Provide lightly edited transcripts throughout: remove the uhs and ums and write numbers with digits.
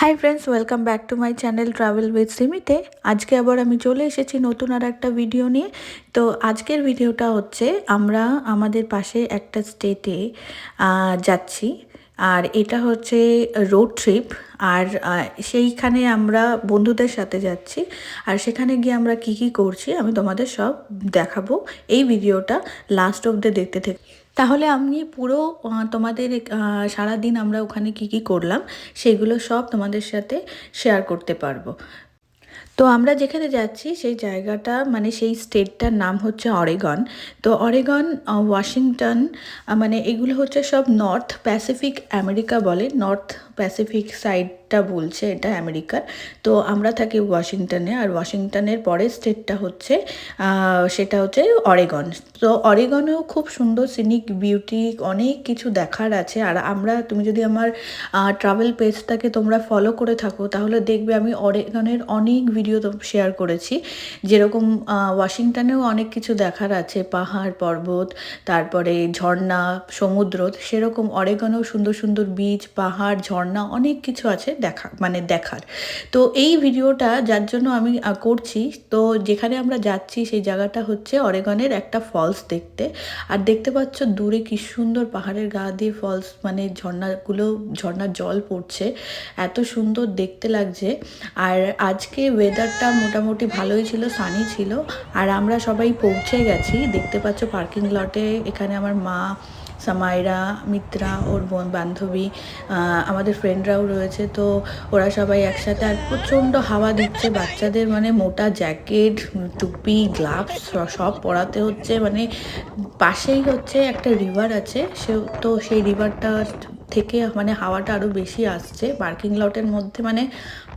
High friends, welcome back to my channel travel with সিমিতে। আজকে আবার আমি চলে এসেছি নতুন আর একটা ভিডিও নিয়ে। তো আজকের ভিডিওটা হচ্ছে আমরা আমাদের পাশে একটা স্টেটে যাচ্ছি। আর এটা হচ্ছে রোড ট্রিপ। আর সেইখানে আমরা বন্ধুদের সাথে যাচ্ছি। আর সেখানে গিয়ে আমরা কি কি করছি আমি তোমাদের সব দেখাবো। এই ভিডিওটা লাস্ট অবধি দেখতে থেকে, তাহলে আমি পুরো তোমাদের সারাদিন আমরা ওখানে কি কি করলাম সেগুলো সব তোমাদের সাথে শেয়ার করতে পারবো। তো আমরা যেখানে যাচ্ছি সেই জায়গাটা মানে সেই স্টেটটার নাম হচ্ছে অরেগন। তো অরেগন, ওয়াশিংটন, মানে এগুলো হচ্ছে সব নর্থ প্যাসিফিক আমেরিকা বলে। নর্থ প্যাসিফিক সাইডটা বলছে এটা আমেরিকার। তো আমরা থাকি ওয়াশিংটনে, আর ওয়াশিংটনের পরের স্টেটটা হচ্ছে সেটা হচ্ছে অরেগন। তো অরেগনেও খুব সুন্দর সিনিক বিউটি, অনেক কিছু দেখার আছে। আর তুমি যদি আমার ট্রাভেল পেজটাকে তোমরা ফলো করে থাকো তাহলে দেখবে আমি অরেগনের অনেক ভিডিও শেয়ার করেছি। যেরকম ওয়াশিংটনেও অনেক কিছু দেখার আছে, পাহাড় পর্বত, তারপরে ঝর্ণা, সমুদ্র, সেরকম অরেগনেও সুন্দর সুন্দর বিচ, পাহাড়, ঝর্ণা অনেক কিছু আছে দেখার। তো এই ভিডিওটা যার জন্য আমি করছি, তো যেখানে আমরা যাচ্ছি সেই জায়গাটা হচ্ছে অরেগনের একটা ফলস দেখতে। আর দেখতে পাচ্ছ দূরে কি সুন্দর পাহাড়ের গা দিয়ে ফলস, মানে ঝর্ণার জল পড়ছে, এত সুন্দর দেখতে লাগছে। আর আজকে ওয়েদারটা মোটামুটি ভালোই ছিল, সানি ছিল। আর আমরা সবাই পৌঁছে গেছি, দেখতে পাচ্ছ পার্কিং লটে। এখানে আমার মা, সামাইরা, মিত্রা, ওর বান্ধবী, আমাদের ফ্রেন্ডরাও রয়েছে। তো ওরা সবাই একসাথে, আর প্রচণ্ড হাওয়া দিচ্ছে। বাচ্চাদের মানে মোটা জ্যাকেট, টুপি, গ্লাভস সব পরাতে হচ্ছে। মানে পাশেই হচ্ছে একটা রিভার আছে, তো সেই রিভারটা থেকে মানে হাওয়াটা আরও বেশি আসছে। পার্কিং লটের মধ্যে মানে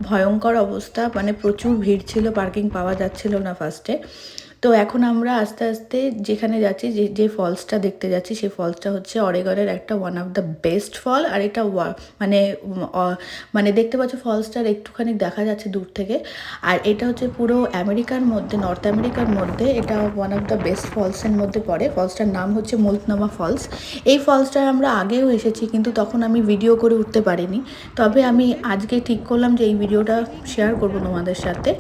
ভয়ঙ্কর অবস্থা, মানে প্রচুর ভিড় ছিল, পার্কিং পাওয়া যাচ্ছিল না ফার্স্টে। তো এখন আমরা আস্তে আস্তে যেখানে যাচ্ছি, যে ফলসটা দেখতে যাচ্ছি, সেই ফলসটা হচ্ছে অরেগনের একটা ওয়ান অফ দ্য বেস্ট ফল। আর এটা মানে মানে দেখতে পাচ্ছ ফলসটার একটুখানি দেখা যাচ্ছে দূর থেকে। আর এটা হচ্ছে পুরো আমেরিকার মধ্যে, নর্থ আমেরিকার মধ্যে এটা ওয়ান অফ দ্য বেস্ট ফলসের মধ্যে পড়ে। ফলসটার নাম হচ্ছে মুলতনামা ফলস। এই ফলসটায় আমরা আগেও এসেছি, কিন্তু তখন আমি ভিডিও করে উঠতে পারিনি। তবে আমি আজকে ঠিক করলাম যে এই ভিডিওটা শেয়ার করবো তোমাদের সাথে।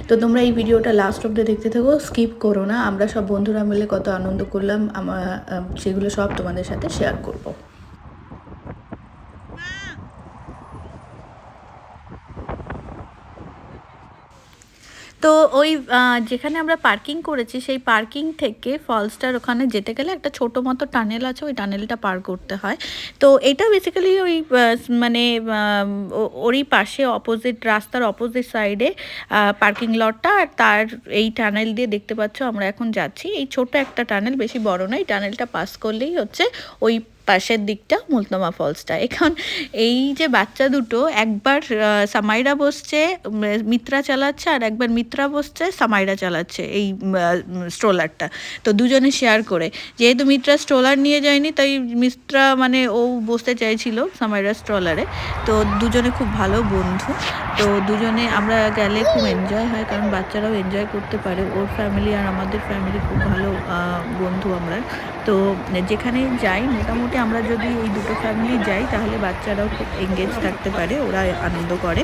তো তোমরা এই ভিডিওটা লাস্ট অব্দি দেখতে থাকো, স্কিপ করো না। আমরা সব বন্ধুরা মিলে কত আনন্দ করলাম সেগুলো সব তোমাদের সাথে শেয়ার করবো। তো ওই যেখানে আমরা পার্কিং করেছি সেই পার্কিং থেকে ফলসটার ওখানে যেতে গেলে একটা ছোটো মতো টানেল আছে, ওই টানেলটা পার করতে হয়। তো এটা বেসিক্যালি ওই মানে ওরই পাশে রাস্তার অপোজিট সাইডে পার্কিং লটটা। আর তার এই টানেল দিয়ে দেখতে পাচ্ছ আমরা এখন যাচ্ছি। এই ছোট একটা টানেল, বেশি বড় নয়। টানেলটা পাস করলেই হচ্ছে ওই পাশের দিকটা মুলতমা ফলসটা। এখন এই যে বাচ্চা দুটো, একবার সামাইরা বসছে, মিত্রা চালাচ্ছে, আর একবার মিত্রা বসছে, সামাইরা চালাচ্ছে এই স্ট্রোলারটা। তো দুজনে শেয়ার করে, যেহেতু মিত্রা স্ট্রোলার নিয়ে যায়নি তাই মিত্রা মানে ও বসতে চাইছিল সামাইরা স্ট্রলারে। তো দুজনে খুব ভালো বন্ধু। তো দুজনে আমরা গেলে খুব এনজয় হয়, কারণ বাচ্চারাও এনজয় করতে পারে। ওর ফ্যামিলি আর আমাদের ফ্যামিলি খুব ভালো বন্ধু আমরা। তো যেখানে যাই মোটামুটি আমরা যদি এই দুটো ফ্যামিলি যাই তাহলে বাচ্চারাও খুব এঙ্গেজ থাকতে পারে, ওরা আনন্দ করে।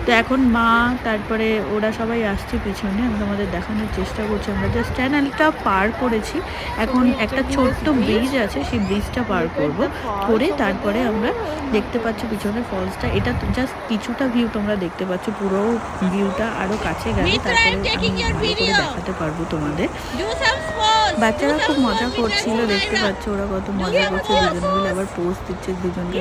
তো এখন মা, তারপরে ওরা সবাই আসছে পিছনে, আমি তোমাদের দেখানোর চেষ্টা করছি। আমরা জাস্ট চ্যানেলটা পার করেছি, এখন একটা ছোট্ট ব্রিজ আছে, সেই ব্রিজটা পার করে তারপরে আমরা দেখতে পাচ্ছি পিছনে ফলসটা। এটা জাস্ট কিছুটা ভিউ তোমরা দেখতে পাচ্ছ, পুরো ভিউটা আরও কাছে গেলে তারপরে আমি ভালো করে দেখাতে পারবো তোমাদের। বাচ্চারা খুব মজা করছিল, দেখতে পাচ্ছ ওরা কত মজা করছে। দুজনে মিলে আবার পোজ দিচ্ছে, দুজনকে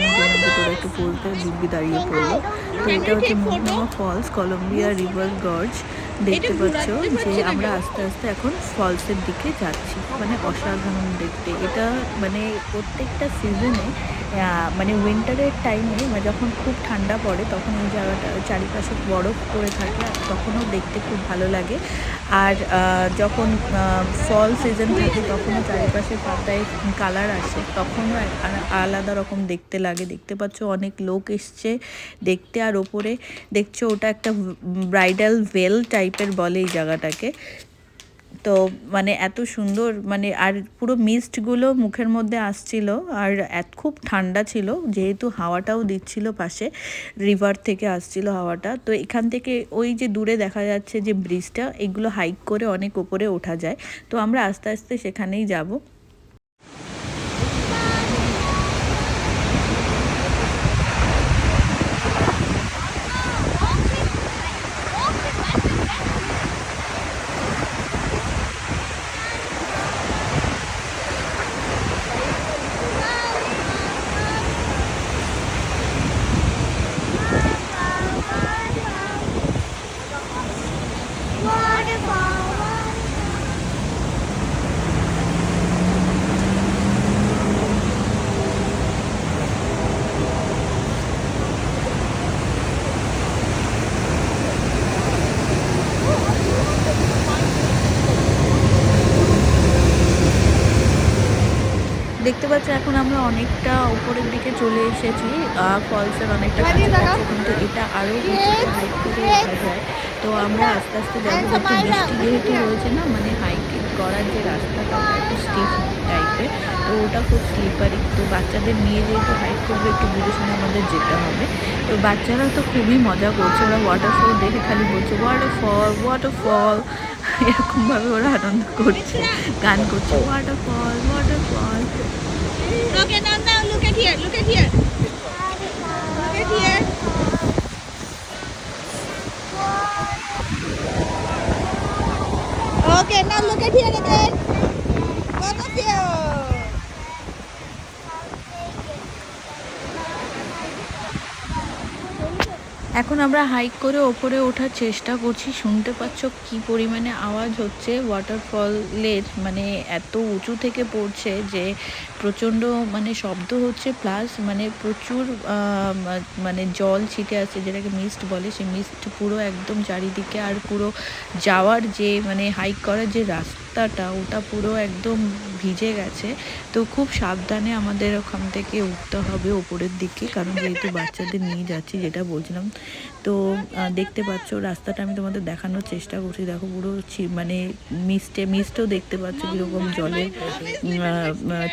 তোরা একটু পোজ দেয়, দিব্যি দাঁড়িয়ে পড়লো। তো এটা হচ্ছে মুলতমা ফলস, কলম্বিয়া রিভার গর্জ। দেখতে পাচ্ছ যে আমরা আস্তে আস্তে এখন ফলসের দিকে যাচ্ছি, মানে অসাধারণ দেখতে এটা। মানে প্রত্যেকটা সিজনে, মানে উইন্টারের টাইমে যখন খুব ঠান্ডা পড়ে তখন এই জায়গাটা চারিপাশে বরফ পড়ে থাকে, তখনও দেখতে খুব ভালো লাগে। আর যখন ফল সিজন থাকে তখনও চারিপাশে পাতায় কালার আসে, তখনও আলাদা রকম দেখতে লাগে। দেখতে পাচ্ছ অনেক লোক এসছে দেখতে। আর ওপরে দেখছো ওটা একটা ব্রাইডাল ভেল টাইপের বলে এই জায়গাটাকে। তো মানে এত সুন্দর, মানে আর পুরো মিস্টগুলো মুখের মধ্যে আসছিল, আর খুব ঠান্ডা ছিল, যেহেতু হাওয়াটাও দিচ্ছিল পাশে, রিভার থেকে আসছিল হাওয়াটা। তো এখান থেকে ওই যে দূরে দেখা যাচ্ছে যে ব্রিজটা, এগুলো হাইক করে অনেক উপরে ওঠা যায়। তো আমরা আস্তে আস্তে সেখানেই যাব। দেখতে পাচ্ছি এখন আমরা অনেকটা উপরের দিকে চলে এসেছি, ফলসের অনেকটা কাছাকাছি, কিন্তু এটা আরও উঁচুতে হাইক করে ওঠা যায়। তো আমরা আস্তে আস্তে যাবো, একটু বৃষ্টি যেহেতু রয়েছে না, মানে হাইক করার যে রাস্তাটা একটু স্টিফ টাইপের, তো ওটা খুব স্লিপারি। তো বাচ্চাদের নিয়ে যেহেতু হাইক করবে, একটু বুঝে শুনে আমাদের যেতে হবে। তো বাচ্চারা তো খুবই মজা করছে, ওরা ওয়াটারফল দেখে খালি বলছে ওয়াটারফল ওয়াটারফল, এরকমভাবে ওরা আনন্দ করছে, গান করছে waterfall waterfall. Okay, now look at here. Look at here. Look at here. Okay, now look at here again. Both of you. এখন আমরা হাইক করে ওপরে ওঠার চেষ্টা করছি। শুনতে পাচ্ছ কি পরিমাণে আওয়াজ হচ্ছে ওয়াটারফলের, মানে এত উঁচু থেকে পড়ছে যে প্রচণ্ড মানে শব্দ হচ্ছে, প্লাস মানে প্রচুর মানে জল ছিটে আসছে, যেটাকে মিস্ট বলে, সেই মিস্ট পুরো একদম চারিদিকে, আর পুরো যাওয়ার যে মানে হাইক করার যে রাস্তাটা, ওটা পুরো একদম ভিজে গেছে। তো খুব সাবধানে আমাদের ওখান থেকে উঠতে হবে ওপরের দিকে, কারণ যেহেতু বাচ্চাদের নিয়ে যাচ্ছি, যেটা বলছিলাম। তো দেখতে পাচ্ছ রাস্তাটা আমি তোমাদের দেখানোর চেষ্টা করছি, দেখো পুরো মানে মিস্টও দেখতে পাচ্ছ কীরকম জলের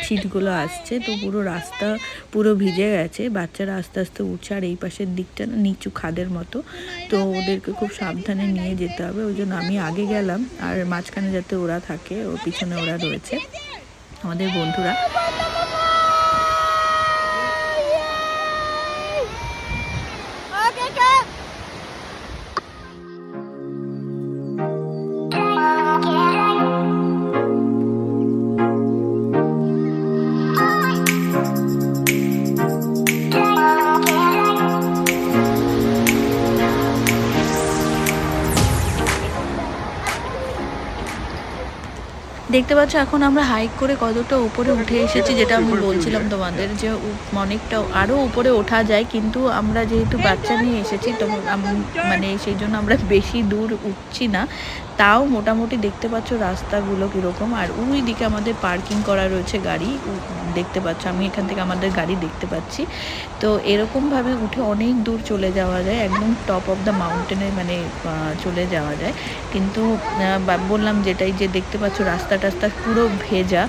ছিটগুলো আসছে। তো পুরো রাস্তা পুরো ভিজে গেছে, বাচ্চারা আস্তে আস্তে উঠছে, আর এই পাশের দিকটা না নিচু খাদের মতো, তো ওদেরকে খুব সাবধানে নিয়ে যেতে হবে। ওই জন্য আমি আগে গেলাম, আর মাঝখানে যাতে ওরা থাকে, ওর পিছনে ওরা রয়েছে আমাদের বন্ধুরা। দেখতে পাচ্ছ এখন আমরা হাইক করে কতটা উপরে উঠে এসেছি, যেটা আমি বলছিলাম তোমাদের যে অনেকটা আরও উপরে ওঠা যায়, কিন্তু আমরা যেহেতু বাচ্চা নিয়ে এসেছি, তো মানে সেই জন্য আমরা বেশি দূর উঠছি না। তাও মোটামুটি দেখতে পাচ্ছ রাস্তাগুলো কীরকম, আর ওই দিকে আমাদের পার্কিং করা রয়েছে গাড়ি, দেখতে পাচ্ছ, আমি এখান থেকে আমাদের গাড়ি দেখতে পাচ্ছি। তো এরকমভাবে উঠে অনেক দূর চলে যাওয়া যায়, একদম টপ অফ দ্য মাউন্টেনে মানে চলে যাওয়া যায়। কিন্তু বললাম যেটাই, যে দেখতে পাচ্ছ রাস্তা টাস্তা পুরো ভেজা,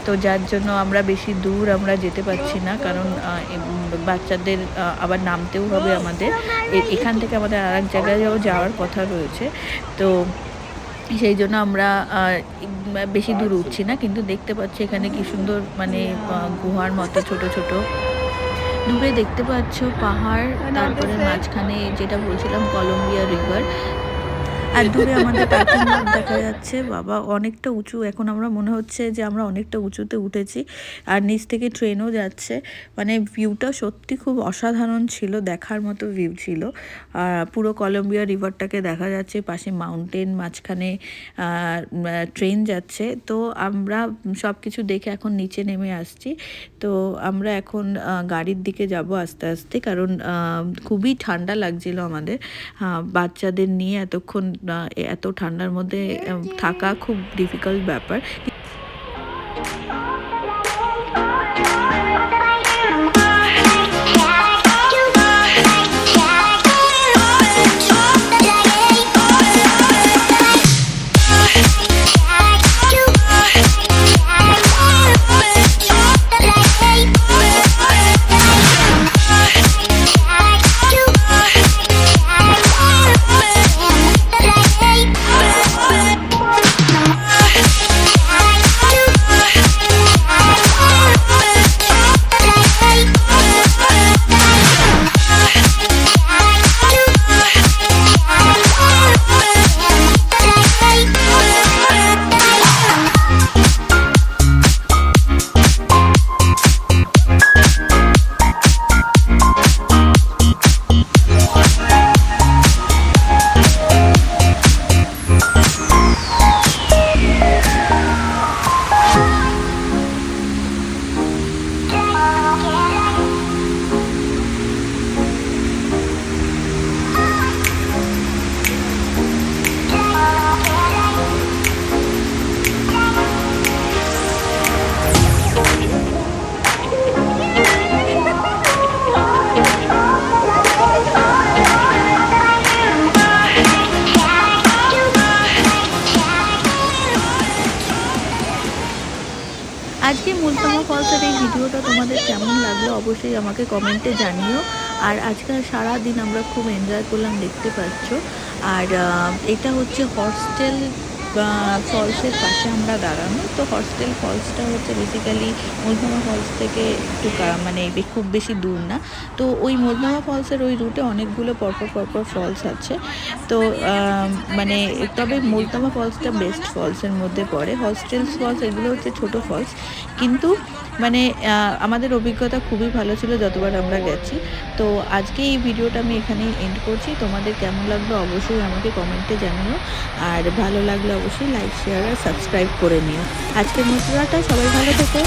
তো যার জন্য আমরা বেশি দূর আমরা যেতে পারছি না, কারণ বাচ্চাদের আবার নামতেও হবে আমাদের, এখান থেকে আমাদের আর এক জায়গায়ও যাওয়ার কথা রয়েছে। তো সেই জন্য আমরা বেশি দূর উঠছি না, কিন্তু দেখতে পাচ্ছি এখানে কি সুন্দর মানে গুহার মতো ছোট ছোট, দূরে দেখতে পাচ্ছ পাহাড়, তারপরে মাঝখানে যেটা বলছিলাম কলম্বিয়া রিভার, আর দূরে আমাদের পার্কিং লট দেখা যাচ্ছে। বাবা অনেকটা উঁচু, এখন আমরা মনে হচ্ছে যে আমরা অনেকটা উঁচুতে উঠেছি, আর নিচ থেকে ট্রেনও যাচ্ছে। মানে ভিউটা সত্যি খুব অসাধারণ ছিল, দেখার মতো ভিউ ছিল। আর পুরো কলম্বিয়া রিভারটাকে দেখা যাচ্ছে, পাশে মাউন্টেন, মাঝখানে ট্রেন যাচ্ছে। তো আমরা সব কিছু দেখে এখন নিচে নেমে আসছি। তো আমরা এখন গাড়ির দিকে যাব আস্তে আস্তে, কারণ খুবই ঠান্ডা লাগছিল আমাদের, বাচ্চাদের নিয়ে এতক্ষণ এত ঠান্ডার মধ্যে থাকা খুব ডিফিকাল্ট ব্যাপার। মোলতামা ফলসের এই ভিডিওটা তোমাদের কেমন লাগলো অবশ্যই আমাকে কমেন্টে জানিও। আর আজকে সারা দিন আমরা খুব এনজয় করলাম, দেখতে পাচ্ছ। আর এটা হচ্ছে হর্সটেল ফলসের পাশে আমরা দাঁড়ানো। তো হর্সটেল ফলসটা হচ্ছে বেসিক্যালি মোলতামা ফলস থেকে একটু মানে খুব বেশি দূর না। তো ওই মোলতামা ফলসের ওই রুটে অনেকগুলো পরপর ফলস আছে। তো মানে তবে মোলতামা ফলসটা বেস্ট ফলসের মধ্যে পড়ে। হর্সটেল ফলস এগুলো হচ্ছে ছোট ফলস, কিন্তু মানে আমাদের অভিজ্ঞতা খুবই ভালো ছিল যতবার আমরা গেছি। তো আজকে এই ভিডিওটা আমি এখানেই এন্ড করছি। তোমাদের কেমন লাগলো অবশ্যই আমাকে কমেন্টে জানিও। আর ভালো লাগলে অবশ্যই লাইক, শেয়ার আর সাবস্ক্রাইব করে নিও। আজকের মতোটা সবাই ভালো থেকো।